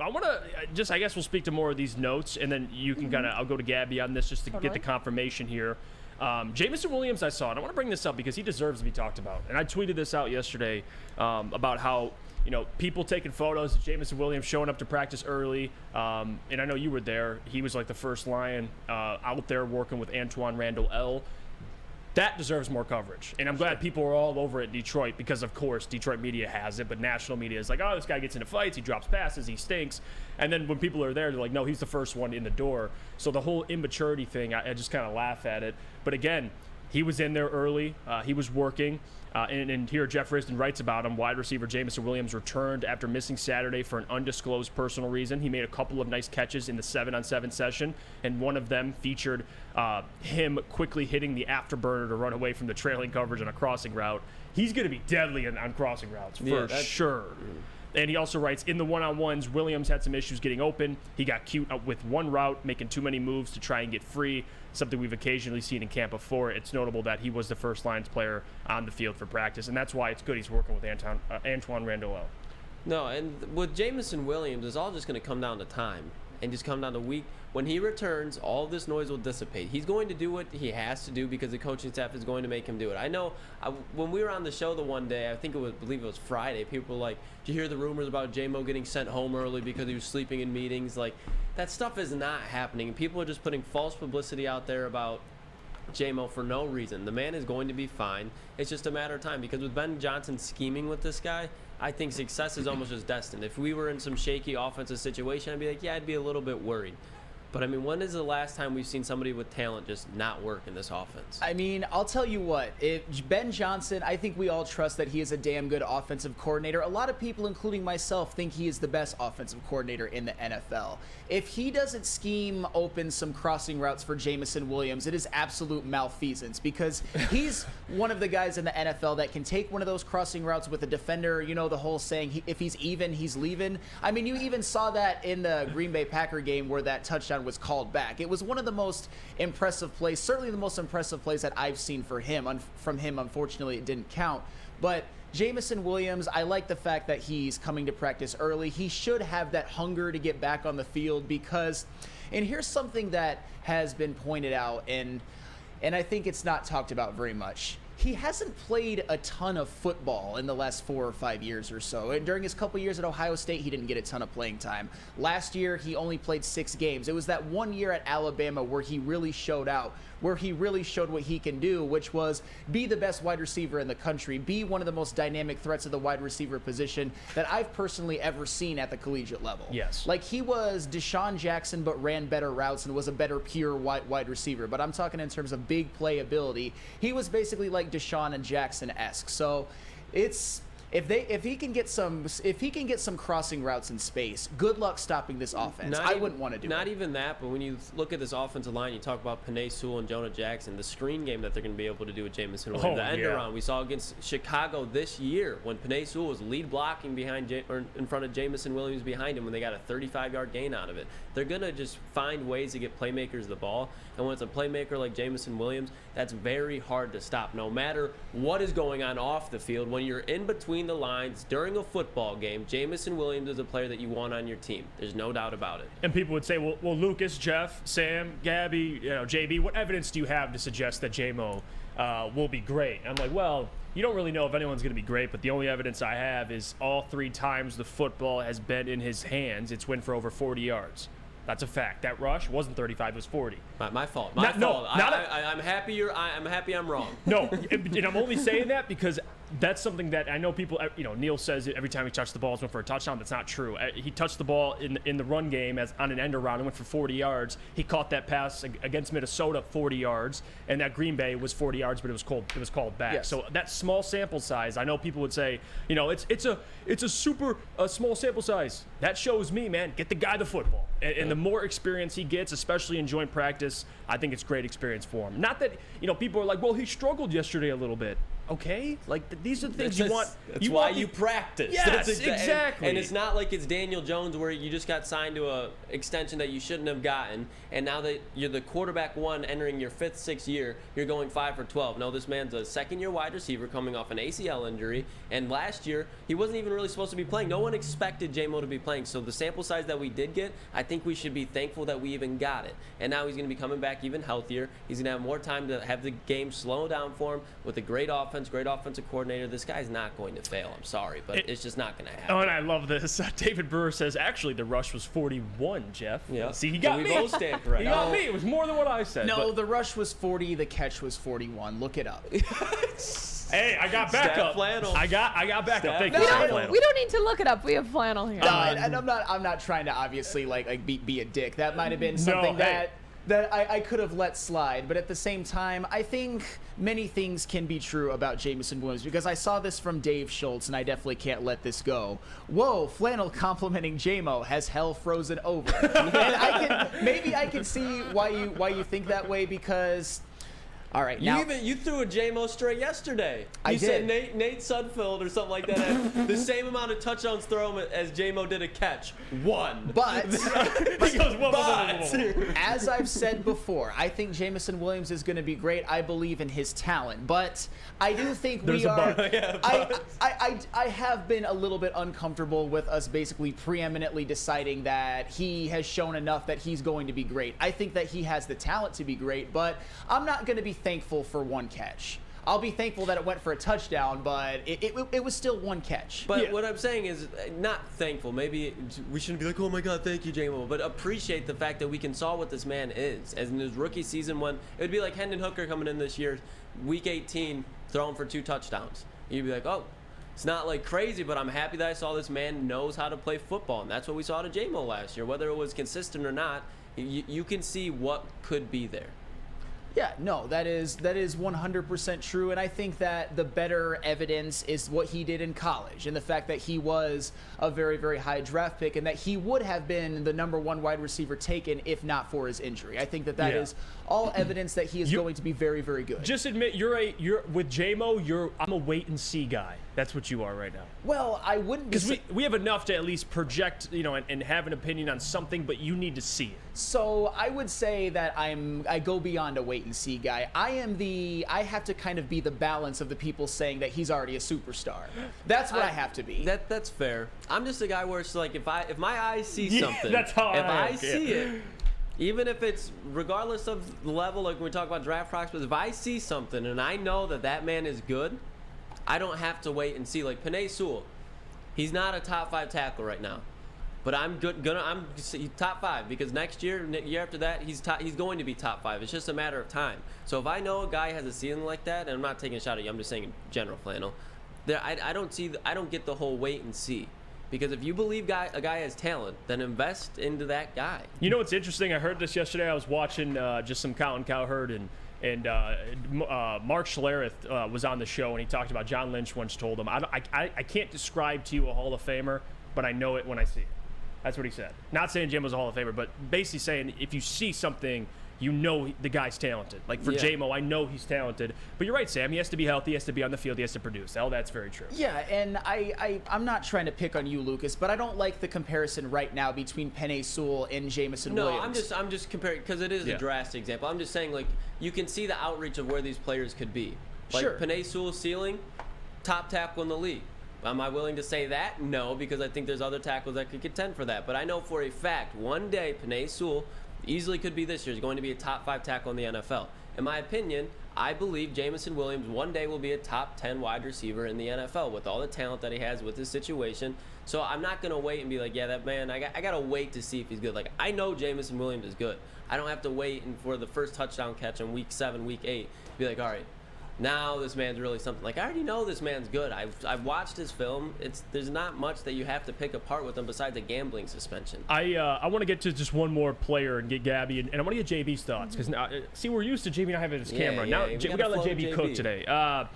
I want to I guess we'll speak to more of these notes, and then you can I'll go to Gabby on this just to get the confirmation here. Jameson Williams, I saw, and I want to bring this up because he deserves to be talked about. And I tweeted this out yesterday about how, people taking photos of Jameson Williams showing up to practice early. And I know you were there. He was like the first Lion out there working with Antoine Randall L. That deserves more coverage. And I'm glad people are all over it in Detroit because, of course, Detroit media has it, but national media is like, oh, this guy gets into fights, he drops passes, he stinks. And then when people are there, they're like, no, he's the first one in the door. So the whole immaturity thing, I just kind of laugh at it. But again, he was in there early. He was working. And here Jeff Risdon writes about him. Wide receiver Jameson Williams returned after missing Saturday for an undisclosed personal reason. He made a couple of nice catches in the 7-on-7 session, and one of them featured him quickly hitting the afterburner to run away from the trailing coverage on a crossing route. He's going to be deadly on crossing routes for sure. And he also writes, in the one-on-ones, Williams had some issues getting open. He got cute with one route, making too many moves to try and get free, something we've occasionally seen in camp before. It's notable that he was the first Lions player on the field for practice, and that's why it's good he's working with Antoine Randall. No, and with Jameson Williams, it's all just going to come down to time and just come down to week. When he returns, all of this noise will dissipate. He's going to do what he has to do because the coaching staff is going to make him do it. I know when we were on the show the one day, I believe it was Friday, people were like, did you hear the rumors about J-Mo getting sent home early because he was sleeping in meetings? Like, that stuff is not happening. People are just putting false publicity out there about J-Mo for no reason. The man is going to be fine. It's just a matter of time because with Ben Johnson scheming with this guy, I think success is almost just destined. If we were in some shaky offensive situation, I'd be like, yeah, I'd be a little bit worried. But, I mean, when is the last time we've seen somebody with talent just not work in this offense? I mean, I'll tell you what. If Ben Johnson, I think we all trust that he is a damn good offensive coordinator. A lot of people, including myself, think he is the best offensive coordinator in the NFL. If he doesn't scheme open some crossing routes for Jameson Williams, it is absolute malfeasance because he's one of the guys in the NFL that can take one of those crossing routes with a defender. You know the whole saying, if he's even, he's leaving. I mean, you even saw that in the Green Bay Packer game where that touchdown was called back. It was one of the most impressive plays, certainly the most impressive plays that I've seen from him. Unfortunately, it didn't count. But Jameson Williams, I like the fact that he's coming to practice early. He should have that hunger to get back on the field because, and here's something that has been pointed out, and I think it's not talked about very much. He hasn't played a ton of football in the last 4 or 5 years or so. And during his couple years at Ohio State, he didn't get a ton of playing time. Last year, he only played 6 games. It was that one year at Alabama where he really showed out, where he really showed what he can do, which was be the best wide receiver in the country, be one of the most dynamic threats of the wide receiver position that I've personally ever seen at the collegiate level. Yes. Like, he was Deshaun Jackson, but ran better routes and was a better pure wide receiver. But I'm talking in terms of big play ability. He was basically like Deshaun and Jackson-esque. So it's if he can get some crossing routes in space, good luck stopping this offense. I wouldn't want to do it. Not even that, but when you look at this offensive line, you talk about Penei Sewell and Jonah Jackson, the screen game that they're going to be able to do with Jameson Williams, the end around. We saw against Chicago this year when Penei Sewell was lead blocking in front of Jameson Williams behind him when they got a 35-yard gain out of it. They're going to just find ways to get playmakers the ball, and when it's a playmaker like Jameson Williams, that's very hard to stop, no matter what is going on off the field. When you're in between the lines during a football game, Jameson Williams is a player that you want on your team. There's no doubt about it. And people would say, well, Lucas, Jeff, Sam, Gabby, JB, what evidence do you have to suggest that J-Mo will be great? And I'm like, well, you don't really know if anyone's going to be great, but the only evidence I have is all 3 times the football has been in his hands, it's went for over 40 yards. That's a fact. That rush wasn't 35; it was 40. My fault. My fault. I'm happy. I'm happy. I'm wrong. No, and I'm only saying that because that's something that I know people. Neil says it every time he touched the ball, it's went for a touchdown. That's not true. He touched the ball in the run game as on an end around and went for 40 yards. He caught that pass against Minnesota 40 yards, and that Green Bay was 40 yards, but it was called back. Yes. So that small sample size, I know people would say, it's a super small sample size. That shows me, man, get the guy the football, and the more experience he gets, especially in joint practice, I think it's great experience for him. Not that people are like, well, he struggled yesterday a little bit. okay? Like these are the things you want. That's why you practice. Yes, That's exactly. And it's not like it's Daniel Jones where you just got signed to a extension that you shouldn't have gotten, and now that you're the quarterback one entering your 5th, 6th year, you're going 5 for 12. No, this man's a second-year wide receiver coming off an ACL injury, and last year he wasn't even really supposed to be playing. No one expected J-Mo to be playing, so the sample size that we did get, I think we should be thankful that we even got it. And now he's going to be coming back even healthier. He's going to have more time to have the game slow down for him with a great offense, great offensive coordinator. This guy's not going to fail. I'm sorry, but it's just not going to happen. Oh, and I love this. David Brewer says, actually, the rush was 41, Jeff. Yeah. See, he got we me. both stand correct. He got me. It was more than what I said. No, but the rush was 40, the catch was 41. Look it up. hey, I got backup. Flannel. I got backup. Thank No, you, I Stat don't- Flannel. We don't need to look it up. We have flannel here. No, and I'm not trying to obviously like be a dick. That might have been something hey. that I could have let slide. But at the same time, I think many things can be true about Jameson Williams, because I saw this from Dave Schultz, and I definitely can't let this go. Whoa, flannel complimenting J-Mo, has hell frozen over. And I can see why you think that way, because. All right, now You threw a J-Mo straight yesterday. I You said did. Nate Sudfeld or something like that had the same amount of touchdowns thrown as J-Mo did a catch. 1. but He goes, whoa, whoa, whoa, whoa, whoa. as I've said before, I think Jameson Williams is going to be great. I believe in his talent, but I do think There's we a are. but. Yeah, I have been a little bit uncomfortable with us basically preeminently deciding that he has shown enough that he's going to be great. I think that he has the talent to be great, but I'm not going to be thankful for one catch. I'll be thankful that it went for a touchdown, but it was still one catch. But Yeah. what I'm saying is not thankful. Maybe we shouldn't be like, oh my God, thank you, J-Mo. But appreciate the fact that we can saw what this man is. As in his rookie season, when it would be like Hendon Hooker coming in this year, week 18, throwing for 2 touchdowns. You'd be like, oh, it's not like crazy, but I'm happy that I saw this man knows how to play football. And that's what we saw to J-Mo last year. Whether it was consistent or not, you can see what could be there. Yeah, no, that is 100% true, and I think that the better evidence is what he did in college, and the fact that he was a very, very high draft pick, and that he would have been the number 1 wide receiver taken if not for his injury. I think that Yeah. is all evidence that he is going to be very, very good. Just admit you're with J-Mo. I'm a wait and see guy. That's what you are right now. Well, I wouldn't be. Because we have enough to at least project, and have an opinion on something, but you need to see it. So I would say that I go beyond a wait and see guy. I have to kind of be the balance of the people saying that he's already a superstar. That's what I have to be. That's fair. I'm just a guy where it's like if my eyes see Yeah, something, that's how if I I am, see yeah. it, even if it's regardless of the level, like when we talk about draft prospects, if I see something and I know that man is good, I don't have to wait and see. Like Penei Sewell, he's not a top 5 tackle right now, but I'm top 5 because next year after that, he's going to be top 5. It's just a matter of time. So if I know a guy has a ceiling like that, and I'm not taking a shot at you, I'm just saying in general, Flannel. I don't get the whole wait and see. Because if you believe a guy has talent, then invest into that guy. You know what's interesting? I heard this yesterday. I was watching just some Colin Cowherd, and Mark Schlereth was on the show, and he talked about John Lynch once told him, I can't describe to you a Hall of Famer, but I know it when I see it. That's what he said. Not saying Jim was a Hall of Famer, but basically saying if you see something, you know the guy's talented. Like for J-Mo, I know he's talented. But you're right, Sam. He has to be healthy. He has to be on the field. He has to produce. Oh, that's very true. Yeah, and I'm not trying to pick on you, Lucas, but I don't like the comparison right now between Penei Sewell and Jameson Williams. No, I'm just comparing because it is a drastic example. I'm just saying, like, you can see the outreach of where these players could be. Like Sure. Penei Sewell's ceiling, top tackle in the league. Am I willing to say that? No, because I think there's other tackles that could contend for that. But I know for a fact, one day Penei Sewell easily could be this year. He's going to be a top 5 tackle in the NFL. In my opinion, I believe Jameson Williams one day will be a top 10 wide receiver in the NFL with all the talent that he has with his situation. So I'm not going to wait and be like, yeah, that man, I got to wait to see if he's good. Like, I know Jameson Williams is good. I don't have to wait and for the first touchdown catch in week 7, week 8, be like, all right, now this man's really something. Like, I already know this man's good. I've watched his film. There's not much that you have to pick apart with him besides a gambling suspension. I want to get to just one more player and get Gabby, and I want to get JB's thoughts because see, we're used to JB not having his camera. Now we gotta let JB cook today.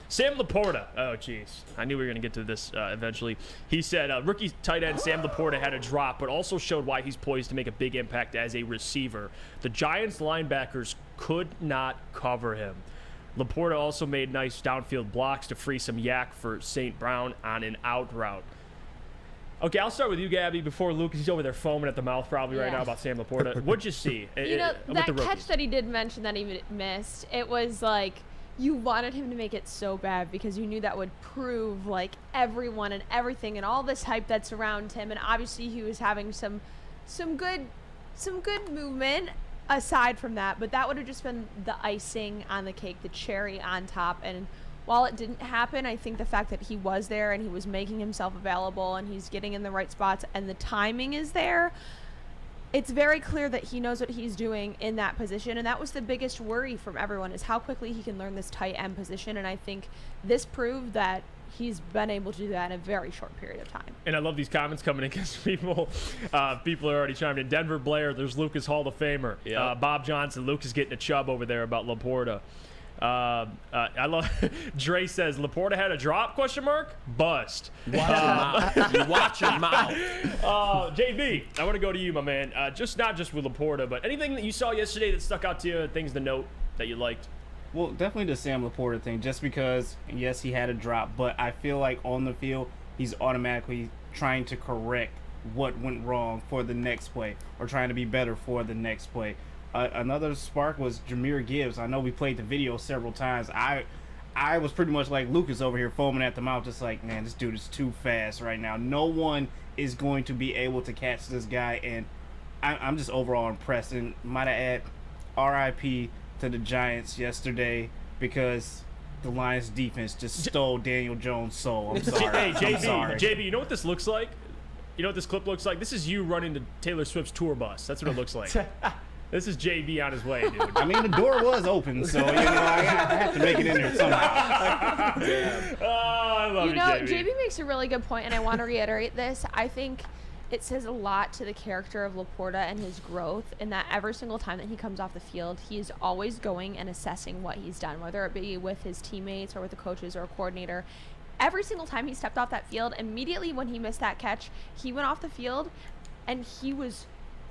Sam Laporta. Oh, jeez, I knew we were gonna get to this eventually. He said rookie tight end Sam Laporta had a drop, but also showed why he's poised to make a big impact as a receiver. The Giants linebackers could not cover him. Laporta also made nice downfield blocks to free some yak for St. Brown on an out route. Okay, I'll start with you, Gabby, before Lucas. He's over there foaming at the mouth probably right Yeah. now about Sam Laporta. What'd you see You know, with that the rookie? catch that he did mention that he missed, it was like you wanted him to make it so bad because you knew that would prove like everyone and everything and all this hype that's around him. And obviously he was having some good movement aside from that, but that would have just been the icing on the cake, the cherry on top. And while it didn't happen, I think the fact that he was there and he was making himself available and he's getting in the right spots and the timing is there, it's very clear that he knows what he's doing in that position. And that was the biggest worry from everyone, is how quickly he can learn this tight end position. And I think this proved that he's been able to do that in a very short period of time. And I love these comments coming in because people are already chiming in. Denver Blair, there's Lucas Hall of Famer. Yep. Bob Johnson, Lucas getting a chub over there about Laporta. I love Dre says Laporta had a drop ? Bust. Watch your mouth. You watch your mouth. JB, I want to go to you, my man. Not just with Laporta, but anything that you saw yesterday that stuck out to you, things to note that you liked. Well, definitely the Sam Laporta thing, just because, yes, he had a drop, but I feel like on the field, he's automatically trying to correct what went wrong for the next play, or trying to be better for the next play. Another spark was Jahmyr Gibbs. I know we played the video several times. I was pretty much like Lucas over here foaming at the mouth, just like, man, this dude is too fast right now. No one is going to be able to catch this guy, and I'm just overall impressed. And might I add, RIP to the Giants yesterday, because the Lions defense just stole Daniel Jones' soul. I'm sorry. Hey, I'm sorry. JB, you know what this looks like? You know what this clip looks like? This is you running to Taylor Swift's tour bus. That's what it looks like. This is JB on his way, dude. I mean, the door was open, so I have to make it in there somehow. Oh, I love You know, JB. JB makes a really good point, and I want to reiterate this. I think it says a lot to the character of Laporta and his growth, in that every single time that he comes off the field, he is always going and assessing what he's done, whether it be with his teammates or with the coaches or a coordinator. Every single time he stepped off that field, immediately when he missed that catch, he went off the field and he was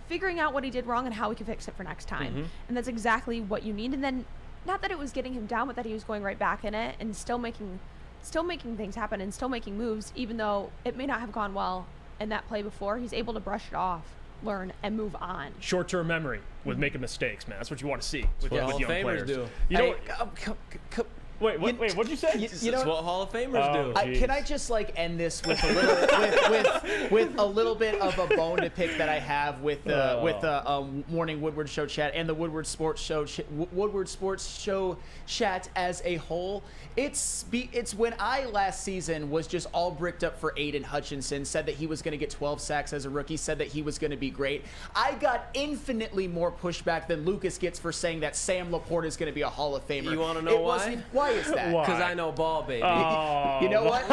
figuring out what he did wrong and how he could fix it for next time. Mm-hmm. And that's exactly what you need. And then, not that it was getting him down, but that he was going right back in it and still making things happen and still making moves, even though it may not have gone well in that play before. He's able to brush it off, learn, and move on. Short-term memory with making mistakes, man. That's what you want to see with, What with Hall of young Famers players. do. You know Hey, what? Wait, what'd you say? You know That's what Hall of Famers do. Oh, Can I just like end this with a little with a little bit of a bone to pick that I have with the morning Woodward Show chat and the Woodward Sports Show chat as a whole. It's when I last season was just all bricked up for Aiden Hutchinson, said that he was going to get 12 sacks as a rookie, said that he was going to be great. I got infinitely more pushback than Lucas gets for saying that Sam Laporta is going to be a Hall of Famer. You wanna know why? Why is that? Why? Because I know ball, baby. Oh, You know what?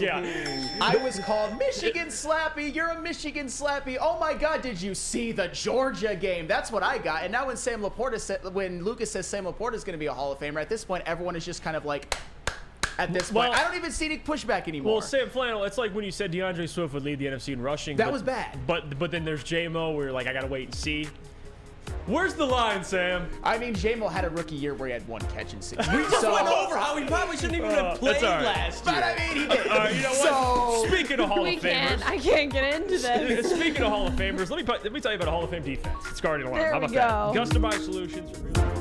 yeah. I was called Michigan Slappy. You're a Michigan Slappy. Oh my God! Did you see the Georgia game? That's what I got. And now when Lucas says Sam Laporta is going to be a Hall of Famer, at this point everyone is just kind of like, at this point, I don't even see any pushback anymore. Well, Sam Flannel, it's like when you said DeAndre Swift would lead the NFC in rushing. That was bad. But then there's J-Mo where you're like, I gotta wait and see. Where's the line, Sam? I mean, J-Mo had a rookie year where he had 1 catch in 6 weeks. Just went over how he probably shouldn't even have played that's all right. last year. But I mean, he did. All right, you know what? Speaking of Hall of Famers. I can't get into this. Speaking of Hall of Famers, let me tell you about a Hall of Fame defense. It's guarding alarm. There How we about that? go. Customized solutions.